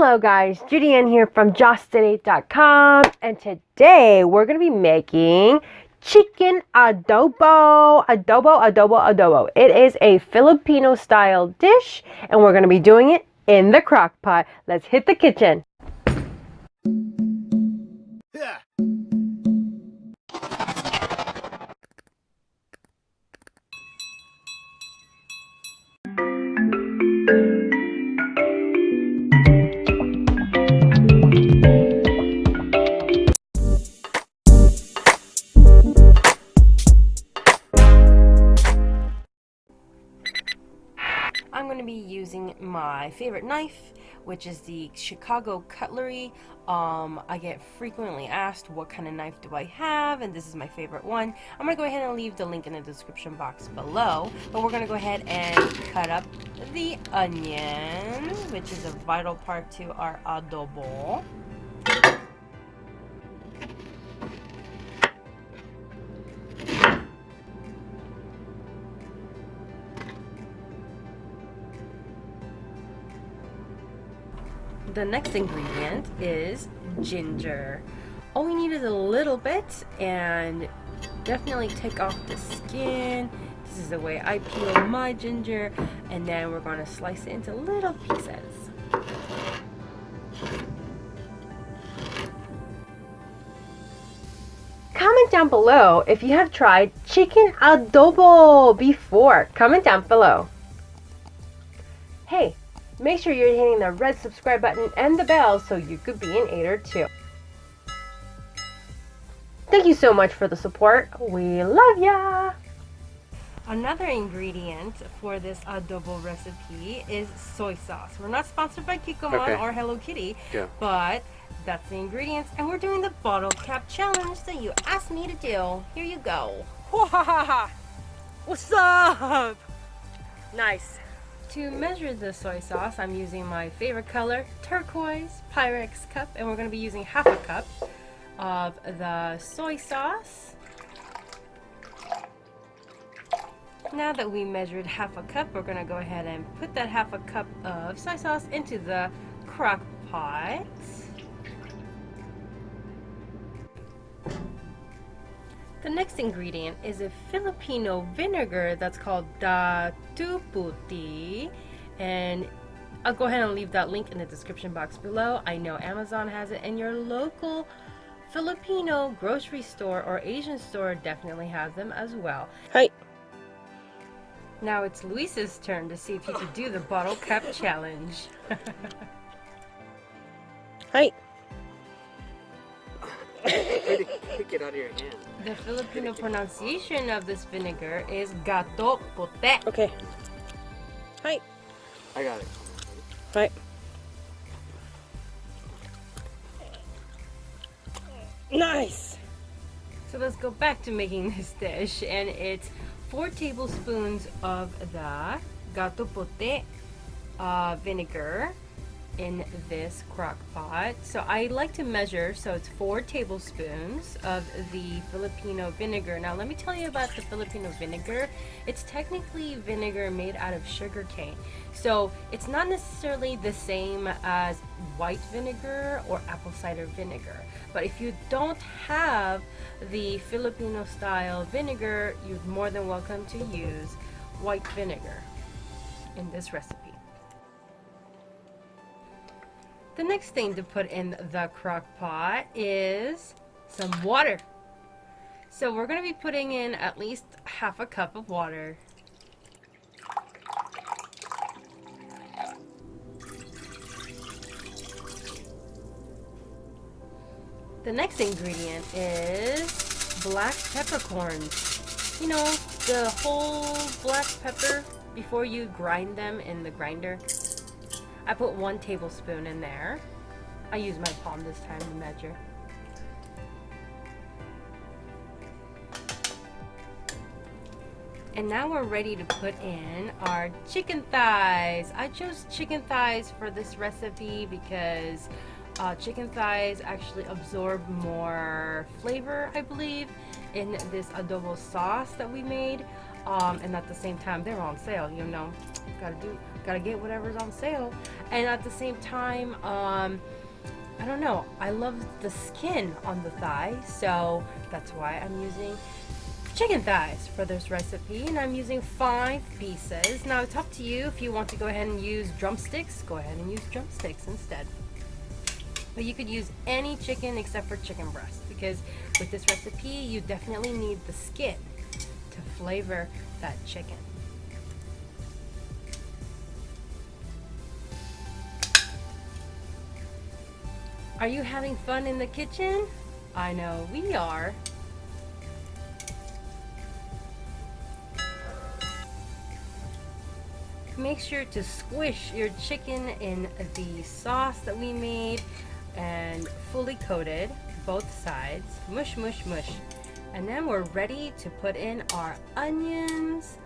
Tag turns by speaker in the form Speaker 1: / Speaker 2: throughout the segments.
Speaker 1: Hello guys, Judy Ann here from Just8ate.com, and today we're going to be making chicken adobo. Adobo. It is a Filipino style dish, and we're going to be doing it in the crock pot. Let's hit the kitchen.
Speaker 2: Yeah.
Speaker 1: I'm going to be using my favorite knife, which is the Chicago cutlery. I get frequently asked what kind of knife do I have, and this is my favorite one. I'm going to go ahead and leave the link in the description box below, but we're going to go ahead and cut up the onion, which is a vital part to our adobo. The next ingredient is ginger. All we need is a little bit, and definitely take off the skin. This is the way I peel my ginger, and then we're going to slice it into little pieces. Comment down below if you have tried chicken adobo before. Comment down below. Hey, make sure you're hitting the red subscribe button and the bell so you could be an eater too. Thank you so much for the support. We love ya! Another ingredient for this adobo recipe is soy sauce. We're not sponsored by Kikkoman or Hello Kitty, but that's the ingredients, and we're doing the bottle cap challenge that you asked me to do. Here you go. What's up? Nice. To measure the soy sauce, I'm using my favorite color, turquoise Pyrex cup, and we're going to be using half a cup of the soy sauce. Now that we measured half a cup, we're going to go ahead and put that half a cup of soy sauce into the crock pot. The next ingredient is a Filipino vinegar that's called puti, and I'll go ahead and leave that link in the description box below. I know Amazon has it, and your local Filipino grocery store or Asian store definitely has them as well. Hi. Now it's Luis's turn to see if he could do the bottle cap challenge. Hi.
Speaker 2: Kick it out of your hand.
Speaker 1: The Filipino pronunciation of this vinegar is gato puti. Okay. Hi.
Speaker 2: I got it.
Speaker 1: Hi. Nice. So let's go back to making this dish, and it's 4 tablespoons of the gato puti vinegar in this crock pot. So I like to measure, so it's 4 tablespoons of the Filipino vinegar. Now let me tell you about the Filipino vinegar. It's technically vinegar made out of sugar cane. So it's not necessarily the same as white vinegar or apple cider vinegar. But if you don't have the Filipino style vinegar, you're more than welcome to use white vinegar in this recipe. The next thing to put in the crock pot is some water. So we're going to be putting in at least half a cup of water. The next ingredient is black peppercorns. You know, the whole black pepper before you grind them in the grinder. I put 1 tablespoon in there. I use my palm this time to measure. And now we're ready to put in our chicken thighs. I chose chicken thighs for this recipe because chicken thighs actually absorb more flavor, I believe, in this adobo sauce that we made. And at the same time, they're on sale, you know. Gotta gotta get whatever's on sale. And at the same time, I don't know, I love the skin on the thigh, so that's why I'm using chicken thighs for this recipe, and I'm using 5 pieces. Now it's up to you if you want to go ahead and use drumsticks, go ahead and use drumsticks instead. But you could use any chicken except for chicken breast, because with this recipe you definitely need the skin to flavor that chicken. Are you having fun in the kitchen? I know we are. Make sure to squish your chicken in the sauce that we made and fully coated both sides. Mush, mush, mush. And then we're ready to put in our onions,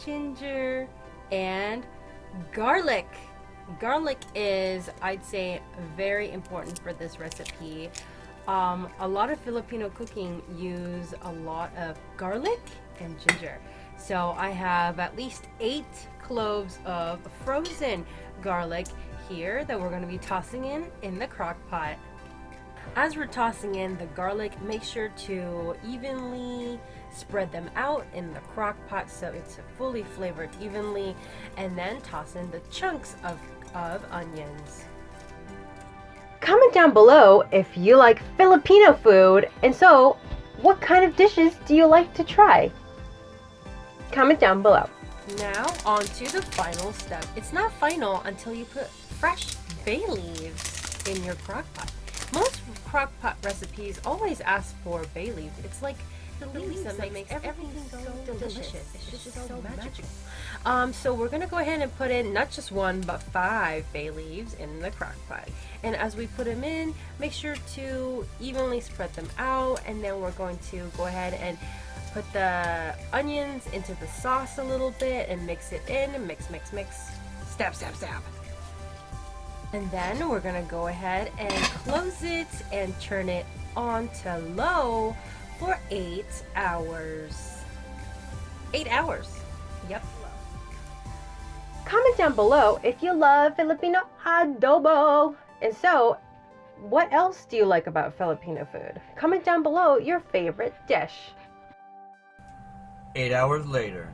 Speaker 1: ginger, and garlic. Garlic is, I'd say, very important for this recipe. A lot of Filipino cooking use a lot of garlic and ginger. So I have at least 8 cloves of frozen garlic here that we're going to be tossing in the crock pot. As we're tossing in the garlic, make sure to evenly spread them out in the crock pot so it's fully flavored evenly, and then toss in the chunks of onions. Comment down below if you like Filipino food, and so what kind of dishes do you like to try? Comment down below. Now on to the final step. It's not final until you put fresh bay leaves in your crock pot. Most crock pot recipes always ask for bay leaves. It's like the leaves that makes everything so delicious. It's just so magical. So we're gonna go ahead and put in not just 1 but 5 bay leaves in the crock pot. And as we put them in, make sure to evenly spread them out, and then we're going to go ahead and put the onions into the sauce a little bit and mix it in. Mix, mix, mix. Stab, stab, stab. And then we're gonna go ahead and close it and turn it on to low for 8 hours. 8 hours. Yep. Comment down below if you love Filipino adobo. And so, what else do you like about Filipino food? Comment down below your favorite dish.
Speaker 3: 8 hours later.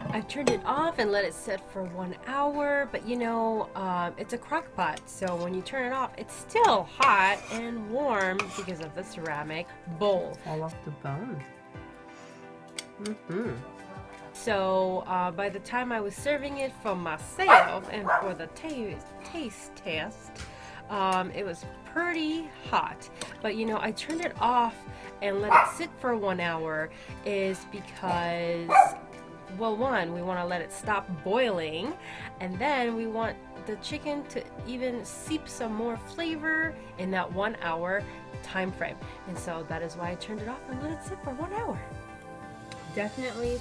Speaker 1: I've turned it off and let it sit for 1 hour, but you know, it's a crock pot, so when you turn it off, it's still hot and warm because of the ceramic bowl. Fall off the bone. So by the time I was serving it for myself and for the taste test, it was pretty hot. But you know, I turned it off and let it sit for 1 hour is because, well, one, we want to let it stop boiling, and then we want the chicken to even seep some more flavor in that 1 hour time frame. And so that is why I turned it off and let it sit for 1 hour. Definitely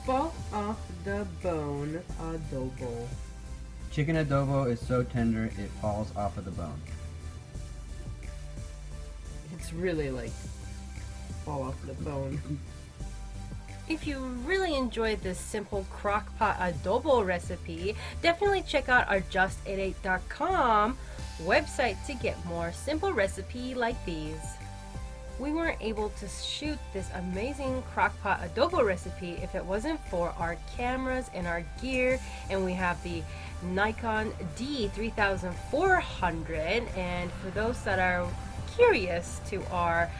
Speaker 1: fall off the bone adobo.
Speaker 3: Chicken adobo is so tender it falls off of the bone.
Speaker 1: It's really like fall off the bone. If you really enjoyed this simple crock-pot adobo recipe, definitely check out our Just8ate.com website to get more simple recipe like these. We weren't able to shoot this amazing crock-pot adobo recipe if it wasn't for our cameras and our gear, and we have the Nikon D3400, and for those that are curious to our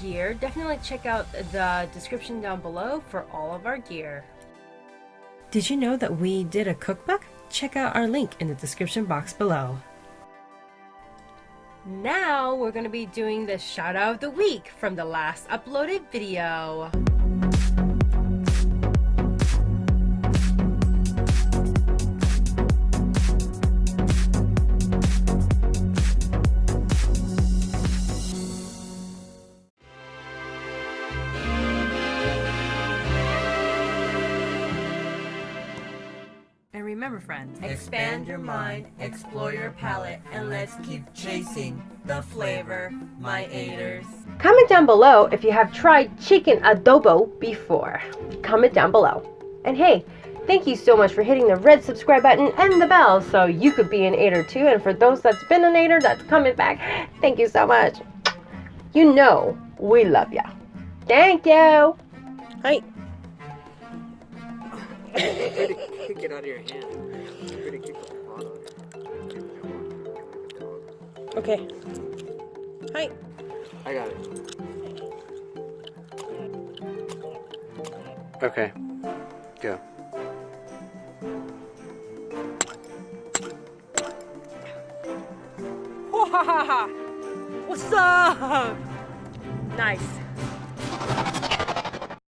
Speaker 1: gear, definitely check out the description down below for all of our gear. Did you know that we did a cookbook? Check out our link in the description box below. Now we're going to be doing the shout out of the week from the last uploaded video. Remember, friends,
Speaker 3: Expand your mind, explore your palate, and let's keep chasing the flavor, my aters.
Speaker 1: comment down below if you have tried chicken adobo before. Comment down below. And hey, thank you so much for hitting the red subscribe button and the bell so you could be an ater too. And for those that's been an ater that's coming back, thank you so much. You know we love ya. Thank you. Hi.
Speaker 2: Way to kick it out of your hand. Way to kick the pot out.
Speaker 1: Okay. Hi.
Speaker 2: I got it. Okay. Go.
Speaker 1: What's up? Nice.